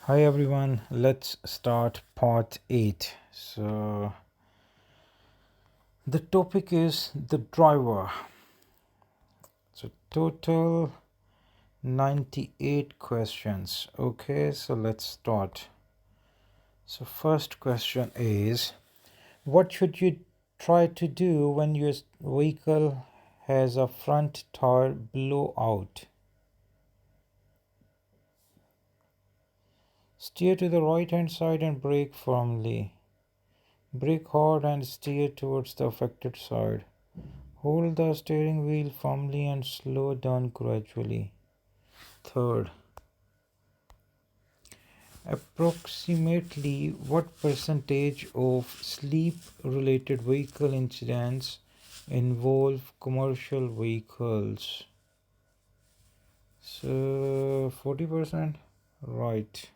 Hi everyone, let's start part 8. So, the topic is the driver. So, total 98 questions. Okay, so let's start. So, first question is, what should you try to do when your vehicle has a front tire blowout? Steer to the right hand side and brake firmly. Brake hard and steer towards the affected side. Hold the steering wheel firmly and slow down gradually. Third, approximately what percentage of sleep related vehicle incidents involve commercial vehicles? So 40%? Right.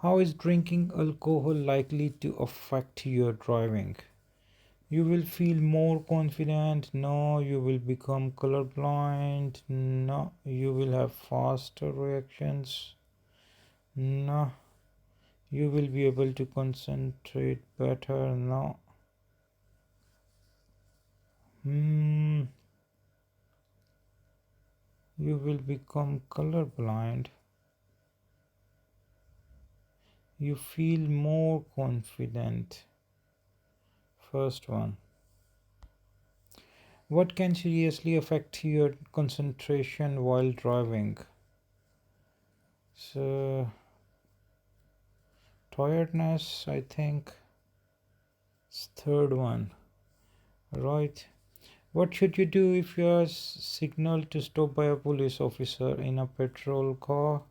How is drinking alcohol likely to affect your driving? You will feel more confident. No, you will become colorblind. No, you will have faster reactions. No, you will be able to concentrate better. No. You will become colorblind. You feel more confident. First one. What can seriously affect your concentration while driving? So, tiredness, I think. It's third one. Right. What should you do if you are signaled to stop by a police officer in a patrol car?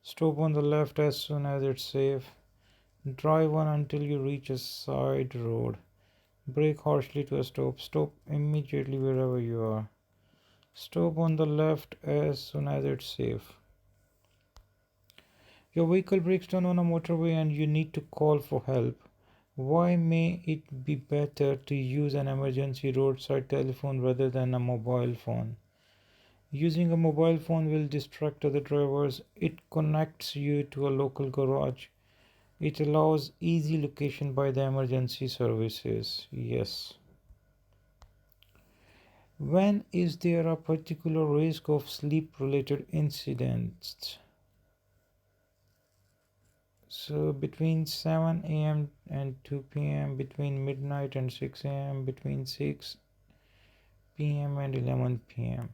Stop on the left as soon as it's safe. Drive on until you reach a side road. Brake harshly to a stop. Stop immediately wherever you are. Stop on the left as soon as it's safe. Your vehicle breaks down on a motorway and you need to call for help. Why may it be better to use an emergency roadside telephone rather than a mobile phone? Using a mobile phone will distract other drivers. It connects you to a local garage. It allows easy location by the emergency services. Yes. When is there a particular risk of sleep related incidents? So between 7 a.m. and 2 p.m., between midnight and 6 a.m., between 6 p.m. and 11 p.m.,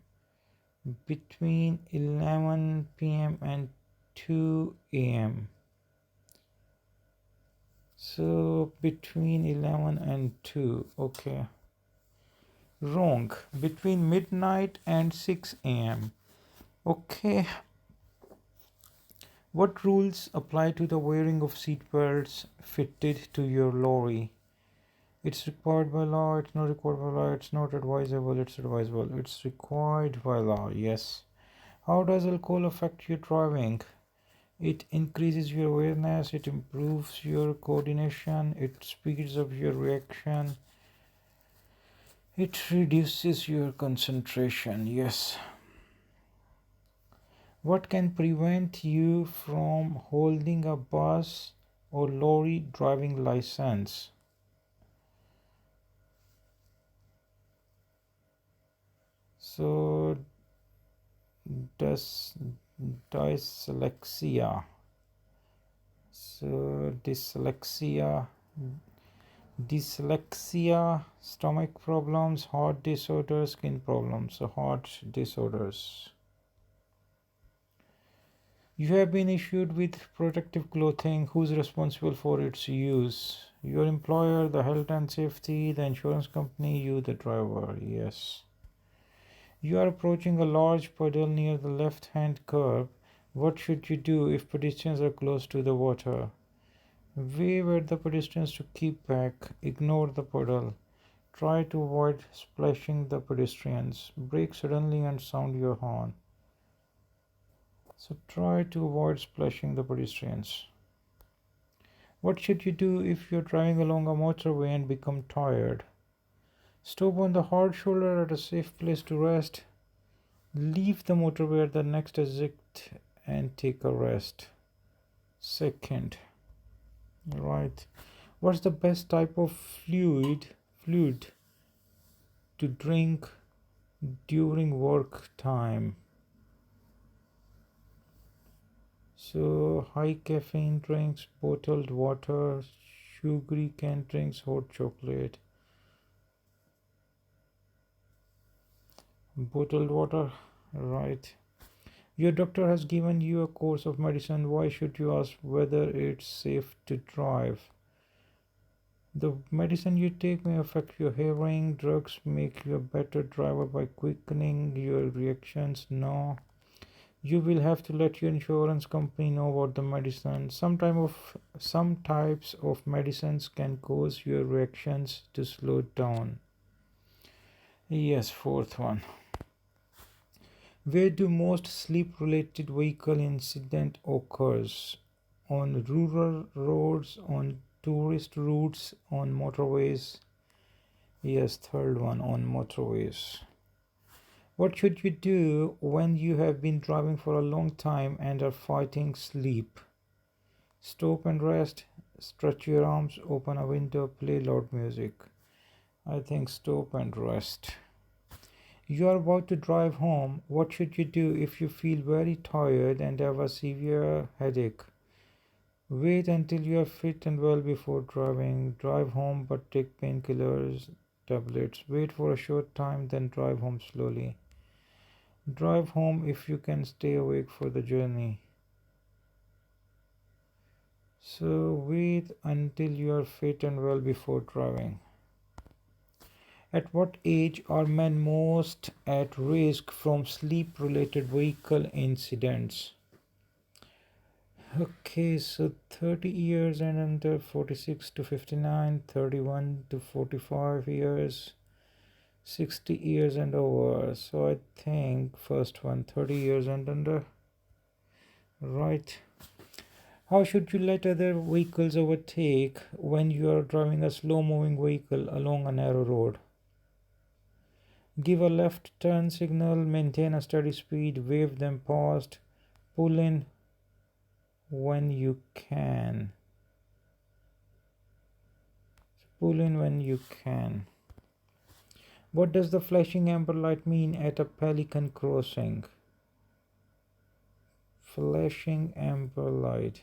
between 11 p.m. and 2 a.m. So between 11 and 2. Okay. Wrong. Between midnight and 6 a.m. Okay. What rules apply to the wearing of seat belts fitted to your lorry? It's required by law, it's not required by law, it's not advisable, it's advisable. It's required by law, yes. How does alcohol affect your driving? It increases your awareness, it improves your coordination, it speeds up your reaction, it reduces your concentration, yes. What can prevent you from holding a bus or lorry driving license? So, does dyslexia. So, dyslexia, stomach problems, heart disorders, skin problems. So, heart disorders. You have been issued with protective clothing. Who's responsible for its use? Your employer, the health and safety, the insurance company, you, the driver. Yes. You are approaching a large puddle near the left hand curb. What should you do if pedestrians are close to the water? Wave at the pedestrians to keep back. Ignore the puddle. Try to avoid splashing the pedestrians. Brake suddenly and sound your horn. So try to avoid splashing the pedestrians. What should you do if you're driving along a motorway and become tired? Stop on the hard shoulder at a safe place to rest. Leave the motorway at the next exit and take a rest. Second, right. What's the best type of fluid to drink during work time? So high caffeine drinks, bottled water, sugary canned drinks, hot chocolate. Bottled water, right. Your doctor has given you a course of medicine. Why should you ask whether it's safe to drive? The medicine you take may affect your hearing. Drugs make you a better driver by quickening your reactions. No. You will have to let your insurance company know about the medicine. Some types of medicines can cause your reactions to slow down. Yes, fourth one. Where do most sleep related vehicle incident occurs? On rural roads, on tourist routes, on motorways? Yes, third one, on motorways. What should you do when you have been driving for a long time and are fighting sleep? Stop and rest, stretch your arms, open a window, play loud music. I think stop and rest. You are about to drive home. What should you do if you feel very tired and have a severe headache? Wait until you are fit and well before driving. Drive home but take painkillers, tablets. Wait for a short time, then drive home slowly. Drive home if you can stay awake for the journey. So wait until you are fit and well before driving. At what age are men most at risk from sleep related vehicle incidents? Okay, so 30 years and under, 46 to 59, 31 to 45 years, 60 years and over. So I think first one, 30 years and under. Right. How should you let other vehicles overtake when you are driving a slow moving vehicle along a narrow road? Give a left turn signal, maintain a steady speed, wave them past, pull in when you can. Pull in when you can. What does the flashing amber light mean at a pelican crossing? Flashing amber light.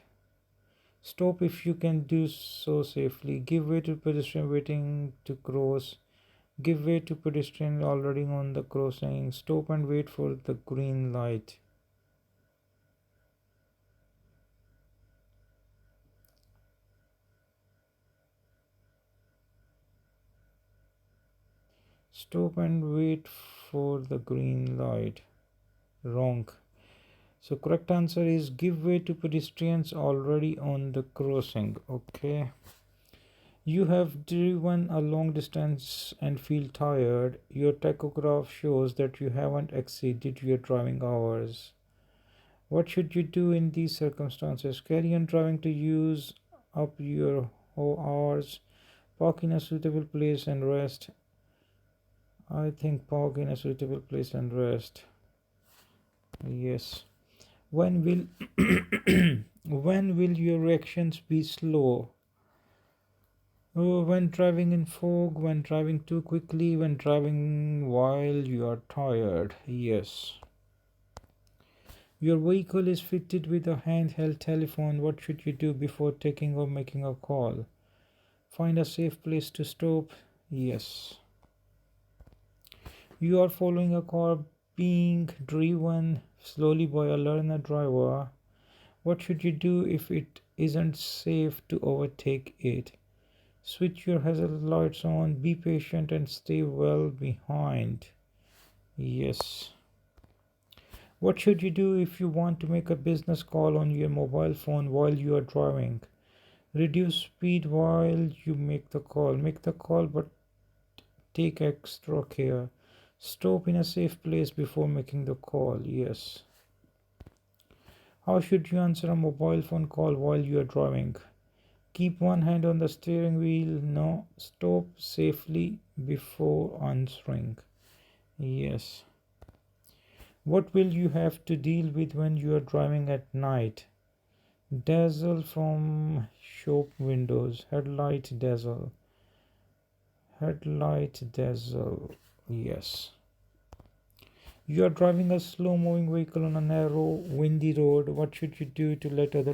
Stop if you can do so safely. Give way to pedestrian waiting to cross. Give way to pedestrian already on the crossing. Stop and wait for the green light. Stop and wait for the green light. Wrong. So correct answer is give way to pedestrians already on the crossing. Okay. You have driven a long distance and feel tired. Your tachograph shows that you haven't exceeded your driving hours. What should you do in these circumstances? Carry on driving to use up your hours. Park in a suitable place and rest. I think park in a suitable place and rest. Yes. When will when will your reactions be slow? Oh, when driving in fog, when driving too quickly, when driving while you are tired. Yes. Your vehicle is fitted with a handheld telephone. What should you do before taking or making a call? Find a safe place to stop. Yes. You are following a car being driven slowly by a learner driver. What should you do if it isn't safe to overtake it? Switch your hazard lights on, be patient, and stay well behind. Yes. What should you do if you want to make a business call on your mobile phone while you are driving? Reduce speed while you make the call. Make the call, but take extra care. Stop in a safe place before making the call. Yes. How should you answer a mobile phone call while you are driving? Keep one hand on the steering wheel. No. Stop safely before answering. Yes. What will you have to deal with when you are driving at night? Dazzle from shop windows. Headlight dazzle. Yes. You are driving a slow moving vehicle on a narrow, windy road. What should you do to let other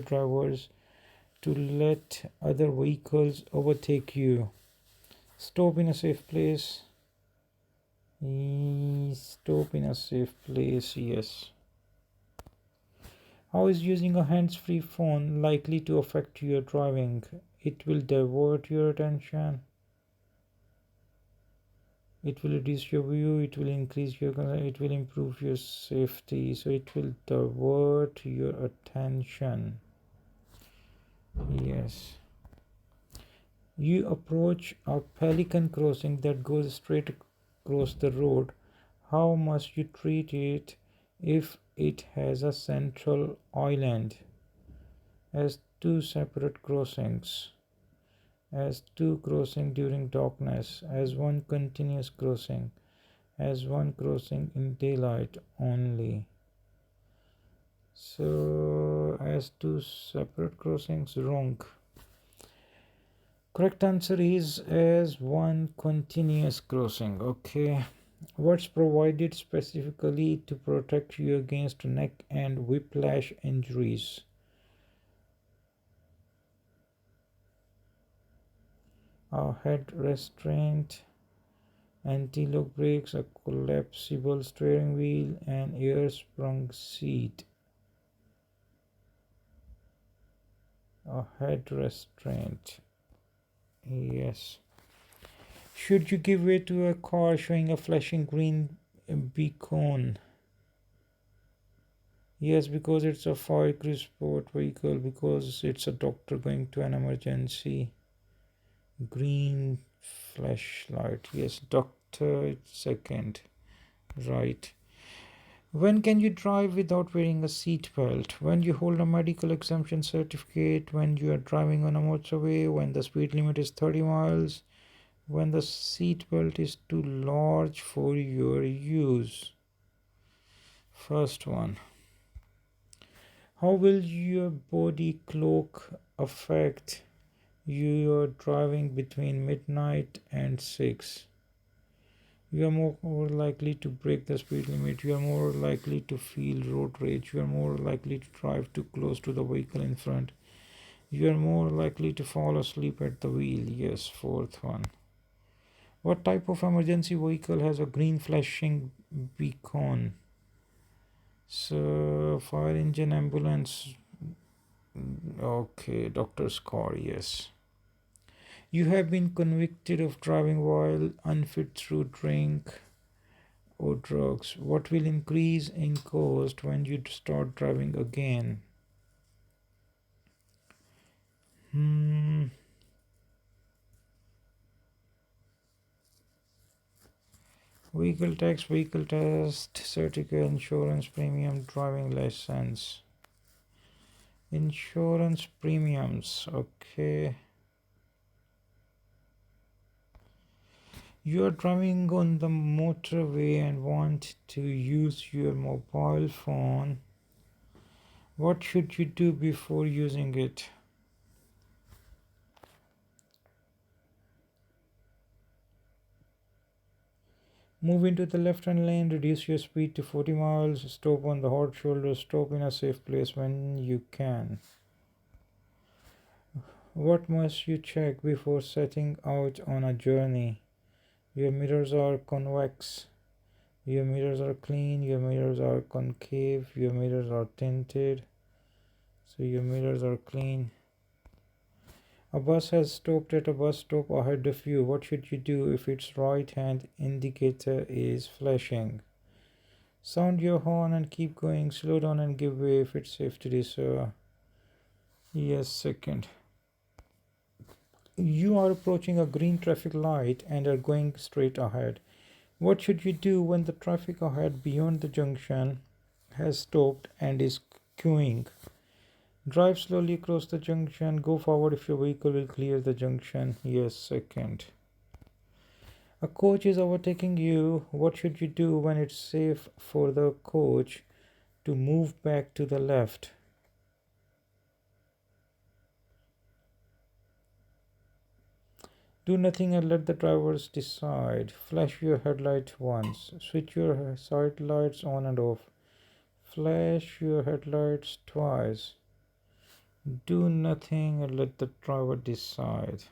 vehicles overtake you? Stop in a safe place. Stop in a safe place. Yes. How is using a hands-free phone likely to affect your driving? It will divert your attention. It will reduce your view. It will increase your concern. It will improve your safety. So it will divert your attention. Yes. You approach a pelican crossing that goes straight across the road. How must you treat it if it has a central island? As two separate crossings, as two crossing during darkness, as one continuous crossing, as one crossing in daylight only. So as two separate crossings, wrong. Correct answer is as one continuous crossing. Okay. What's provided specifically to protect you against neck and whiplash injuries? A head restraint, anti-lock brakes, a collapsible steering wheel, and air sprung seat. A head restraint. Yes. Should you give way to a car showing a flashing green beacon? Yes, because it's a fire crew sport vehicle, because it's a doctor going to an emergency. Green flashlight. Yes, doctor second. Right. When can you drive without wearing a seat belt? When you hold a medical exemption certificate, when you are driving on a motorway, when the speed limit is 30 miles, when the seat belt is too large for your use. First one. How will your body clock affect you are driving between midnight and 6? You are more likely to break the speed limit. You are more likely to feel road rage. You are more likely to drive too close to the vehicle in front. You are more likely to fall asleep at the wheel. Yes, fourth one. What type of emergency vehicle has a green flashing beacon? So, fire engine, ambulance. Okay, doctor's car. Yes. You have been convicted of driving while unfit through drink or drugs. What will increase in cost when you start driving again? Vehicle tax, vehicle test, certificate, insurance premium, driving license. Insurance premiums. Okay. You are driving on the motorway and want to use your mobile phone. What should you do before using it? Move into the left-hand lane, reduce your speed to 40 miles, stop on the hard shoulder, stop in a safe place when you can. What must you check before setting out on a journey? Your mirrors are convex, your mirrors are clean, your mirrors are concave, your mirrors are tinted. So your mirrors are clean. A bus has stopped at a bus stop ahead of you. What should you do if its right hand indicator is flashing? Sound your horn and keep going. Slow down and give way if it's safe to do so. Yes, second. You are approaching a green traffic light and are going straight ahead. What should you do when the traffic ahead beyond the junction has stopped and is queuing? Drive slowly across the junction. Go forward if your vehicle will clear the junction. Yes, second. A coach is overtaking you. What should you do when it's safe for the coach to move back to the left? Do nothing and let the drivers decide. Flash your headlight once. Switch your side lights on and off. Flash your headlights twice. Do nothing and let the driver decide.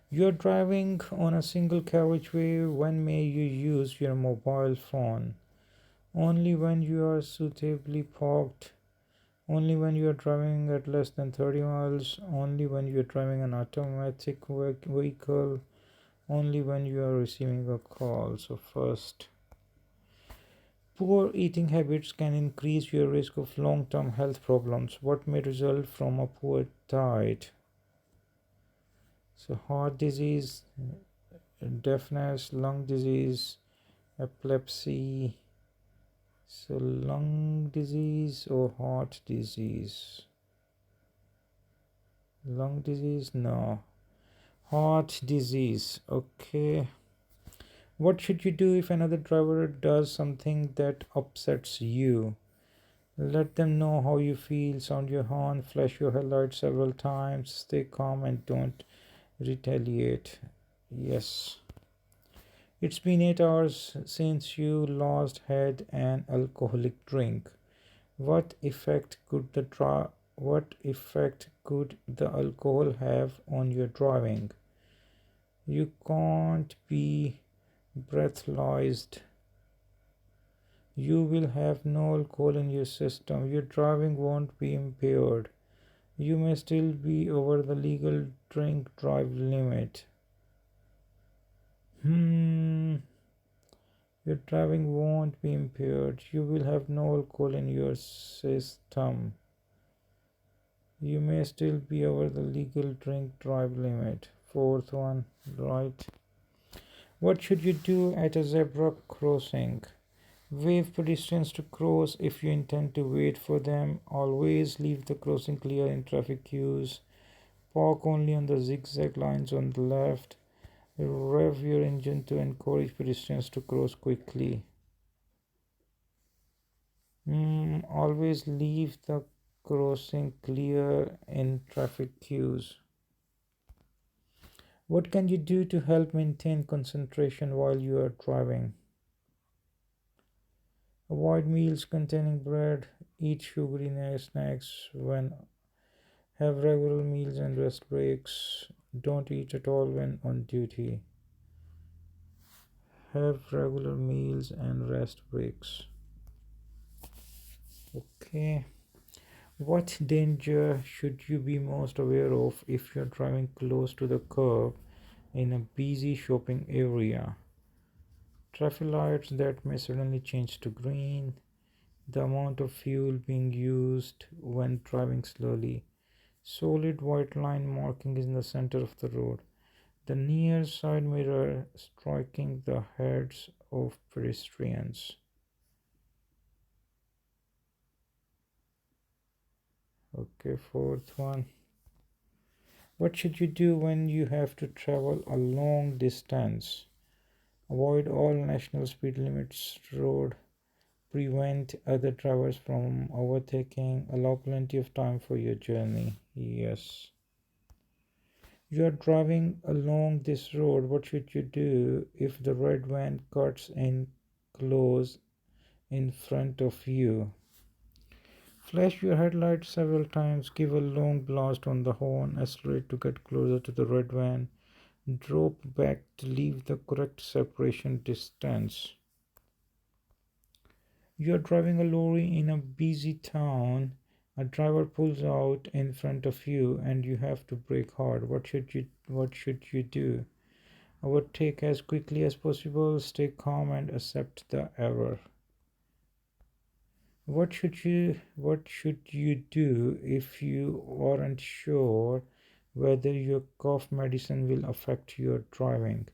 You're driving on a single carriageway. When may you use your mobile phone? Only when you are suitably parked. Only when you are driving at less than 30 miles. Only when you are driving an automatic vehicle. Only when you are receiving a call. So, first, poor eating habits can increase your risk of long term health problems. What may result from a poor diet? So, heart disease, deafness, lung disease, epilepsy. So, lung disease or heart disease? Lung disease? No. Heart disease. Okay. What should you do if another driver does something that upsets you? Let them know how you feel. Sound your horn, flash your headlights several times, stay calm and don't retaliate. Yes. It's been 8 hours since you last had an alcoholic drink. What effect could the alcohol have on your driving? You can't be breathalyzed. You will have no alcohol in your system. Your driving won't be impaired. You may still be over the legal drink drive limit. Your driving won't be impaired. You will have no alcohol in your system. You may still be over the legal drink drive limit. Fourth one, right. What should you do at a zebra crossing? Wave pedestrians to cross if you intend to wait for them. Always leave the crossing clear in traffic queues. Park only on the zigzag lines on the left. Rev your engine to encourage pedestrians to cross quickly. Always leave the crossing clear in traffic queues. What can you do to help maintain concentration while you are driving? Avoid meals containing bread. Eat sugary snacks when have regular meals and rest breaks. Don't eat at all when on duty. Have regular meals and rest breaks. Okay. What danger should you be most aware of if you're driving close to the curb in a busy shopping area? Traffic lights that may suddenly change to green. The amount of fuel being used when driving slowly. Solid white line marking in the center of the road. The near side mirror striking the heads of pedestrians. Okay, fourth one. What should you do when you have to travel a long distance? Avoid all national speed limits road. Prevent other drivers from overtaking. Allow plenty of time for your journey. Yes. You are driving along this road. What should you do if the red van cuts in close in front of you? Flash your headlights several times. Give a long blast on the horn. Accelerate to get closer to the red van. Drop back to leave the correct separation distance. You are driving a lorry in a busy town. A driver pulls out in front of you and you have to brake hard. What should you do? Overtake as quickly as possible. Stay calm and accept the error. What should you do if you aren't sure whether your cough medicine will affect your driving?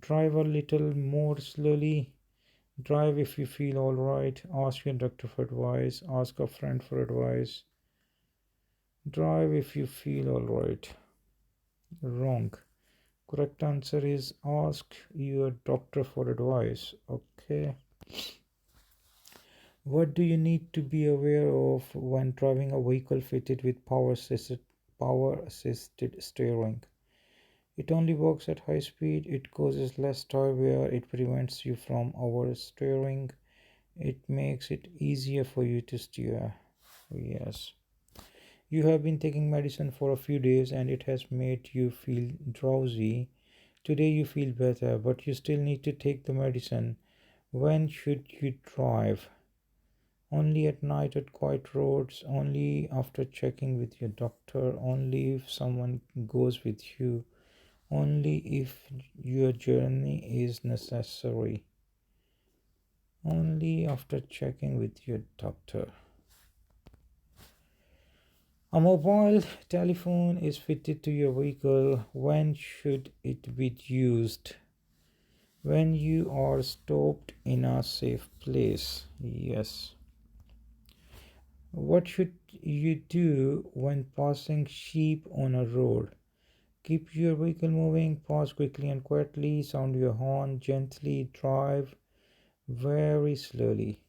Drive a little more slowly. Drive if you feel alright. Ask your doctor for advice. Ask a friend for advice. Drive if you feel alright. Wrong. Correct answer is ask your doctor for advice. Okay. What do you need to be aware of when driving a vehicle fitted with power assisted steering? It only works at high speed, it causes less tire wear, it prevents you from oversteering, it makes it easier for you to steer. Yes. You have been taking medicine for a few days and it has made you feel drowsy. Today you feel better, but you still need to take the medicine. When should you drive? Only at night at quiet roads, only after checking with your doctor, only if someone goes with you, only if your journey is necessary, only after checking with your doctor. A mobile telephone is fitted to your vehicle. When should it be used? When you are stopped in a safe place. Yes. What should you do when passing sheep on a road? Keep your vehicle moving, pass quickly and quietly, sound your horn gently, drive very slowly.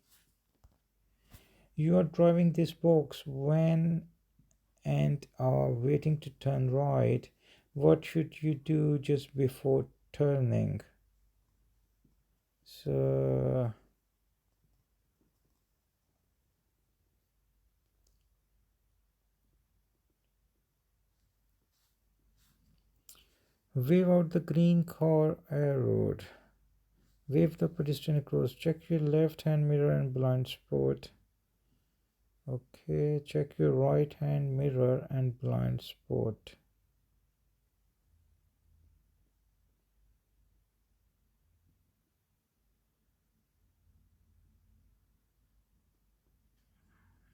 You are driving this box when and are waiting to turn right. What should you do just before turning? So wave out the green car arrow. Wave the pedestrian across. Check your left hand mirror and blind spot. Okay, check your right hand mirror and blind spot.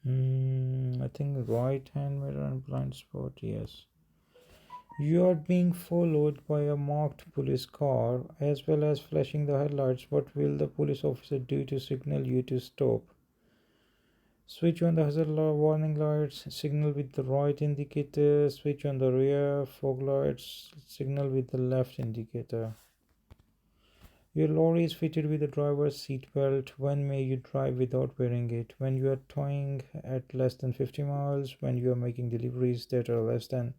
I think right hand mirror and blind spot, yes. You are being followed by a marked police car as well as flashing the headlights. What will the police officer do to signal you to stop? Switch on the hazard warning lights, signal with the right indicator, switch on the rear fog lights, signal with the left indicator. Your lorry is fitted with a driver's seat belt. When may you drive without wearing it? When you are towing at less than 50 miles, when you are making deliveries that are less than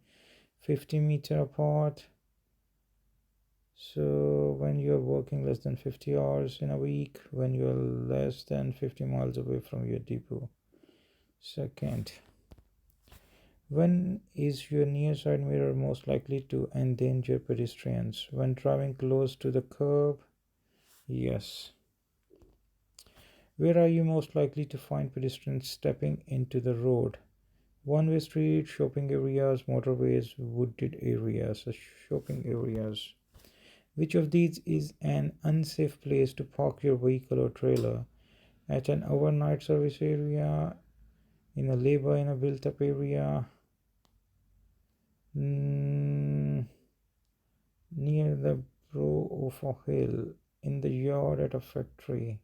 50 meter apart. So when you are working less than 50 hours in a week, when you are less than 50 miles away from your depot. Second, when is your near side mirror most likely to endanger pedestrians? When driving close to the curb? Yes. Where are you most likely to find pedestrians stepping into the road? One-way street, shopping areas, motorways, wooded areas, shopping areas. Which of these is an unsafe place to park your vehicle or trailer? At an overnight service area, in a labor in a built-up area, near the brow of a hill, in the yard at a factory,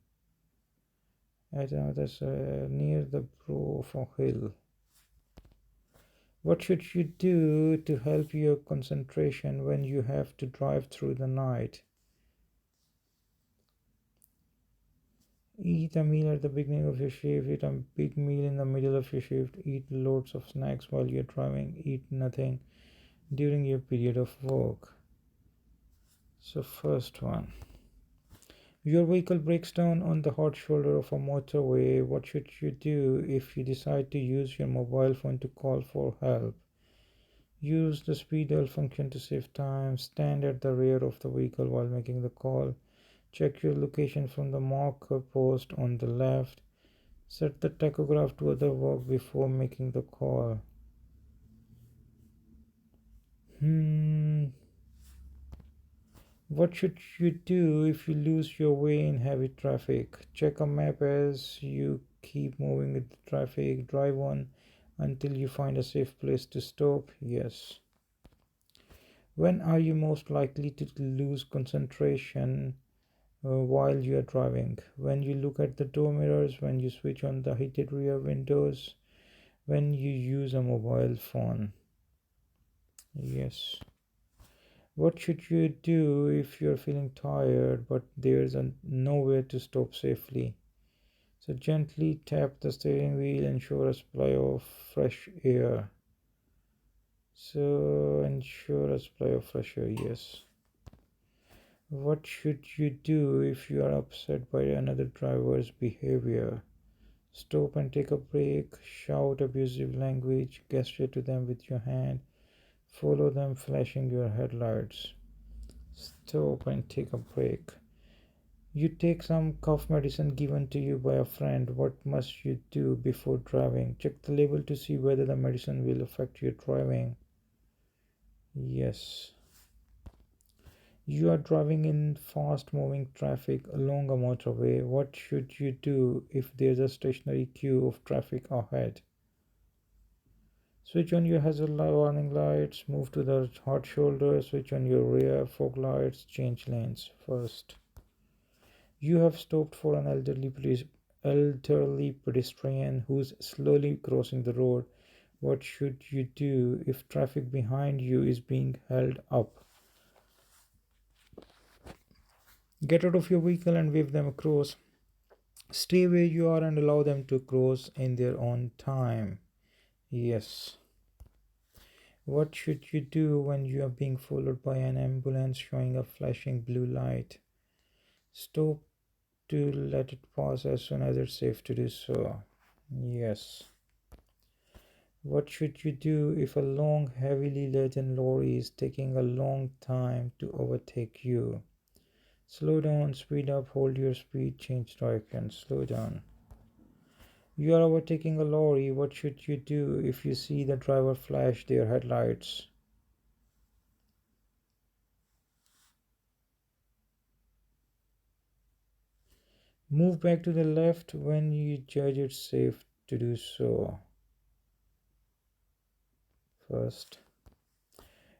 at another near the brow of a hill. What should you do to help your concentration when you have to drive through the night? Eat a meal at the beginning of your shift, eat a big meal in the middle of your shift, eat loads of snacks while you're driving, eat nothing during your period of work. So, first one. Your vehicle breaks down on the hot shoulder of a motorway. What should you do if you decide to use your mobile phone to call for help? Use the speed dial function to save time. Stand at the rear of the vehicle while making the call. Check your location from the marker post on the left. Set the tachograph to other work before making the call. What should you do if you lose your way in heavy traffic? Check a map as you keep moving with the traffic. Drive on until you find a safe place to stop. Yes. When are you most likely to lose concentration while you are driving? When you look at the door mirrors, when you switch on the heated rear windows, when you use a mobile phone. Yes. What should you do if you're feeling tired but there's nowhere to stop safely? So gently tap the steering wheel, ensure a supply of fresh air. So ensure a supply of fresh air, yes. What should you do if you are upset by another driver's behavior? Stop and take a break, shout abusive language, gesture to them with your hand, follow them flashing your headlights. Stop and take a break. You take some cough medicine given to you by a friend. What must you do before driving? Check the label to see whether the medicine will affect your driving. Yes. You are driving in fast moving traffic along a motorway. What should you do if there's a stationary queue of traffic ahead? Switch on your hazard warning lights, move to the hot shoulder, switch on your rear fog lights, change lanes first. You have stopped for an elderly pedestrian who's slowly crossing the road. What should you do if traffic behind you is being held up? Get out of your vehicle and wave them across. Stay where you are and allow them to cross in their own time. Yes. What should you do when you are being followed by an ambulance showing a flashing blue light? Stop to let it pass as soon as it's safe to do so. Yes. What should you do if a long, heavily laden lorry is taking a long time to overtake you? Slow down, speed up, hold your speed, change direction, slow down. You are overtaking a lorry. What should you do if you see the driver flash their headlights? Move back to the left when you judge it safe to do so. First,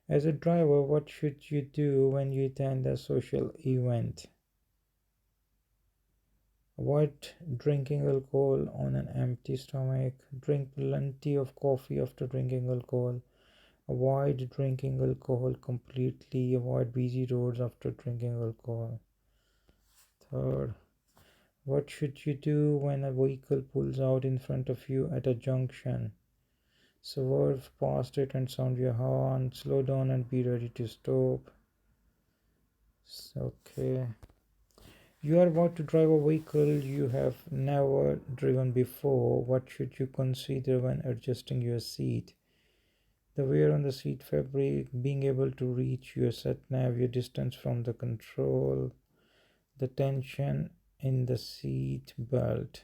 as a driver, what should you do when you attend a social event? Avoid drinking alcohol on an empty stomach. Drink plenty of coffee after drinking alcohol. Avoid drinking alcohol completely. Avoid busy roads after drinking alcohol. Third, what should you do when a vehicle pulls out in front of you at a junction? Swerve past it and sound your horn. Slow down and be ready to stop. Okay. You are about to drive a vehicle you have never driven before. What should you consider when adjusting your seat? The wear on the seat fabric, being able to reach your sat nav, your distance from the control, the tension in the seat belt,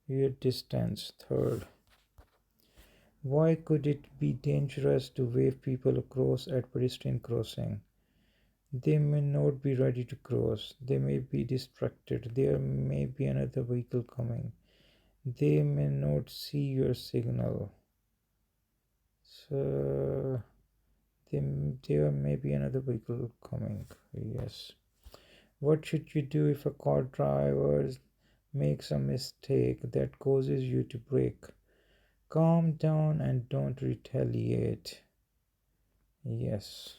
your distance. Third, why could it be dangerous to wave people across at pedestrian crossing? They may not be ready to cross. They may be distracted. There may be another vehicle coming. They may not see your signal. So there may be another vehicle coming. Yes. What should you do if a car driver makes a mistake that causes you to brake? Calm down and don't retaliate. Yes.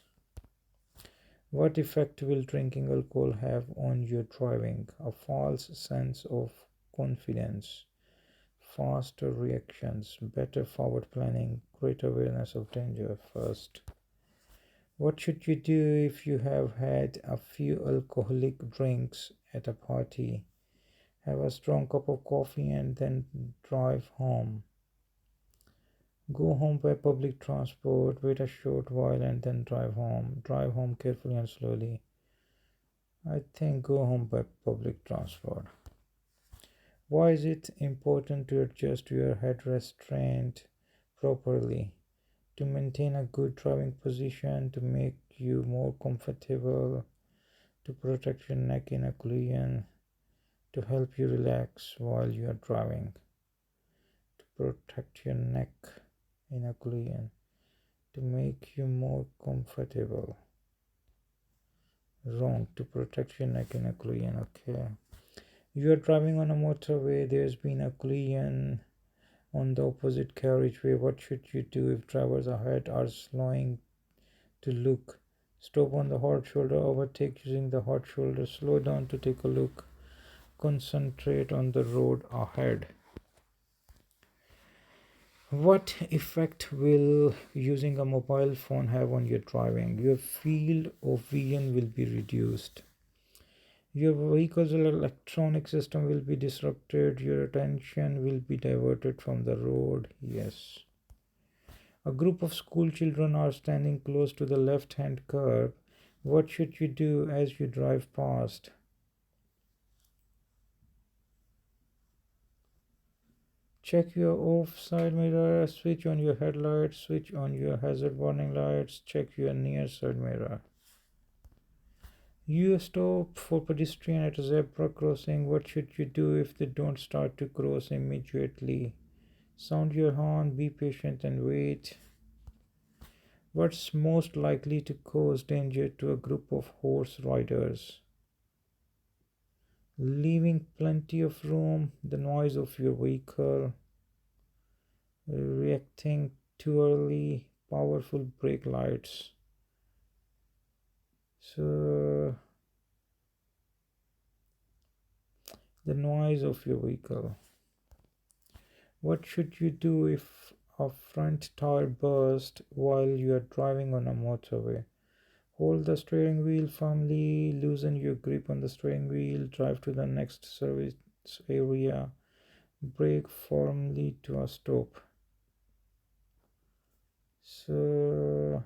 What effect will drinking alcohol have on your driving? A false sense of confidence, faster reactions, better forward planning, greater awareness of danger. First, what should you do if you have had a few alcoholic drinks at a party? Have a strong cup of coffee and then drive home. Go home by public transport, wait a short while and then drive home. Drive home carefully and slowly. I think go home by public transport. Why is it important to adjust your head restraint properly? To maintain a good driving position, to make you more comfortable, to protect your neck in a collision, to help you relax while you are driving, to protect your neck in a collision, to make you more comfortable. Wrong, to protect your neck in a collision. Okay. You are driving on a motorway, there's been a collision on the opposite carriageway. What should you do if drivers ahead are slowing to look? Stop on the hard shoulder, overtake using the hard shoulder, slow down to take a look, concentrate on the road ahead. What effect will using a mobile phone have on your driving? Your field of vision will be reduced. Your vehicle's electronic system will be disrupted. Your attention will be diverted from the road. Yes. A group of school children are standing close to the left hand curb. What should you do as you drive past? Check your offside mirror, switch on your headlights, switch on your hazard warning lights, check your near side mirror. You stop for pedestrian at a zebra crossing. What should you do if they don't start to cross immediately? Sound your horn, be patient and wait. What's most likely to cause danger to a group of horse riders? Leaving plenty of room, the noise of your vehicle, reacting too early, powerful brake lights. So, the noise of your vehicle. What should you do if a front tire bursts while you are driving on a motorway? Hold the steering wheel firmly, loosen your grip on the steering wheel, drive to the next service area, brake firmly to a stop. So,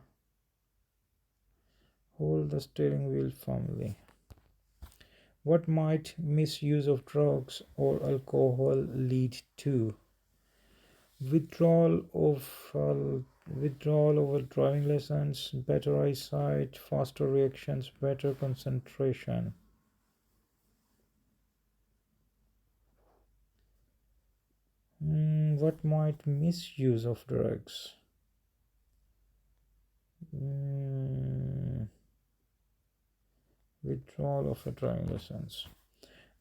hold the steering wheel firmly. What might misuse of drugs or alcohol lead to? Withdrawal of driving lessons, better eyesight, faster reactions, better concentration. What might misuse of drugs? Withdrawal of a driving license.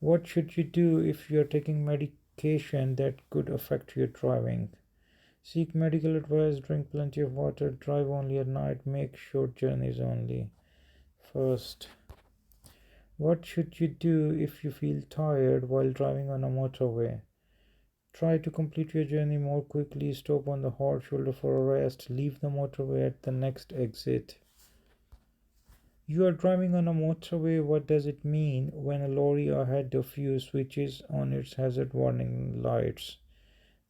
What should you do if you are taking medication that could affect your driving? Seek medical advice, drink plenty of water, drive only at night, make short journeys only. First, what should you do if you feel tired while driving on a motorway? Try to complete your journey more quickly, stop on the hard shoulder for a rest, leave the motorway at the next exit. You are driving on a motorway. What does it mean when a lorry ahead of you switches on its hazard warning lights?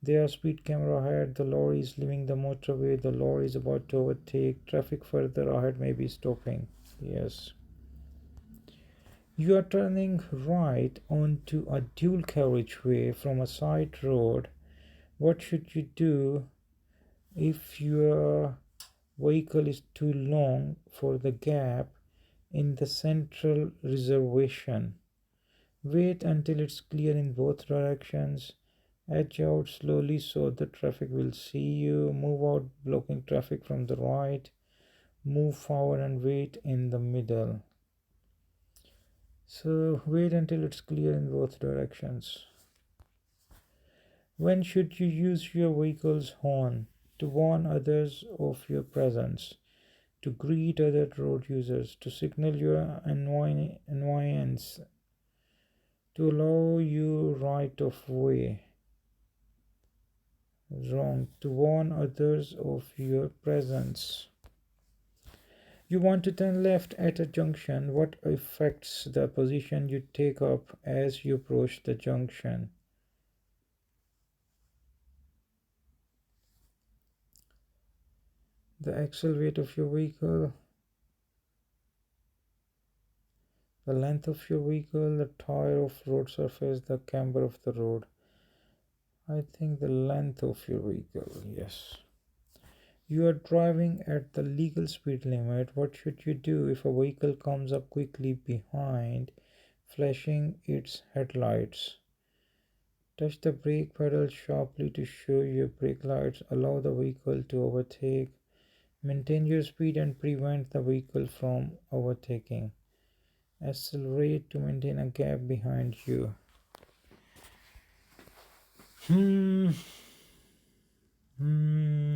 There are speed camera ahead. The lorry is leaving the motorway. The lorry is about to overtake. Traffic further ahead may be stopping. Yes. You are turning right onto a dual carriageway from a side road. What should you do if your vehicle is too long for the gap in the central reservation? Wait until it's clear in both directions. Edge out slowly so the traffic will see you. Move out, blocking traffic from the right. Move forward and wait in the middle. So wait until it's clear in both directions. When should you use your vehicle's horn? To warn others of your presence, to greet other road users, to signal your annoyance, to allow you right of way. Wrong. To warn others of your presence. You want to turn left at a junction. What affects the position you take up as you approach the junction? The axle weight of your vehicle, the length of your vehicle, the tyre of road surface, the camber of the road. I think the length of your vehicle, yes. You are driving at the legal speed limit. What should you do if a vehicle comes up quickly behind, flashing its headlights? Touch the brake pedal sharply to show your brake lights. Allow the vehicle to overtake. Maintain your speed and prevent the vehicle from overtaking. Accelerate to maintain a gap behind you. Hmm. Hmm.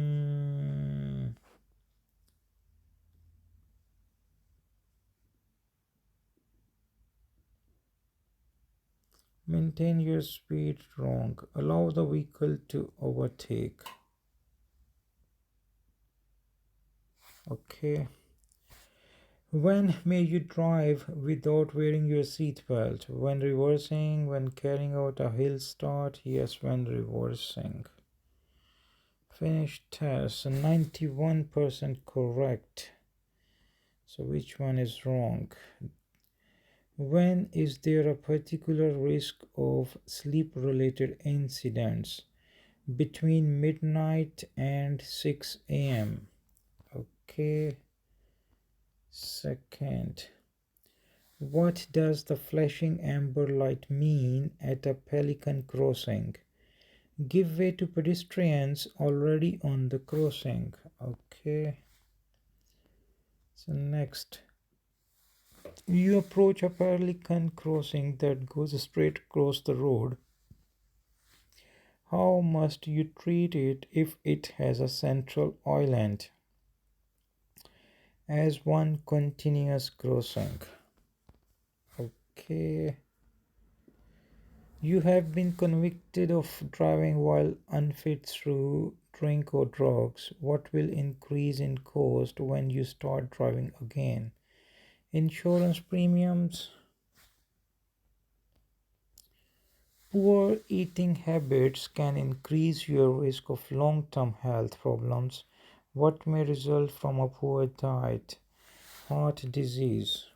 Maintain your speed, wrong. Allow the vehicle to overtake. Okay. When may you drive without wearing your seat belt? When reversing, when carrying out a hill start? Yes, when reversing. Finished test, 91% correct. So which one is wrong? When is there a particular risk of sleep related incidents? Between midnight and 6 a.m. Okay. Second. What does the flashing amber light mean at a pelican crossing? Give way to pedestrians already on the crossing. Okay. So next. You approach a pelican crossing that goes straight across the road. How must you treat it if it has a central island? As one continuous crossing. Okay. You have been convicted of driving while unfit through drink or drugs. What will increase in cost when you start driving again? Insurance premiums. Poor eating habits can increase your risk of long term health problems. What may result from a poor diet? Heart disease.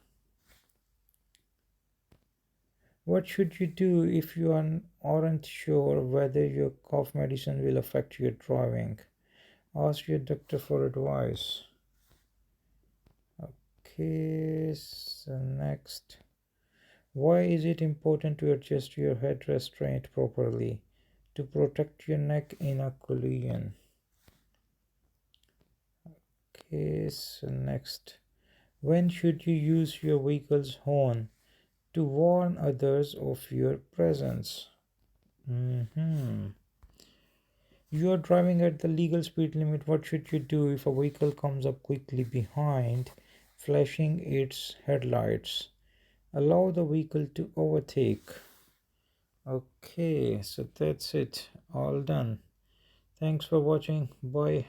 What should you do if you aren't sure whether your cough medicine will affect your driving? Ask your doctor for advice. Okay, so next. Why is it important to adjust your head restraint properly? To protect your neck in a collision. Okay, so next. When should you use your vehicle's horn? To warn others of your presence. You are driving at the legal speed limit. What should you do if a vehicle comes up quickly behind, flashing its headlights? Allow the vehicle to overtake. Okay, so that's it. All done. Thanks for watching. Bye.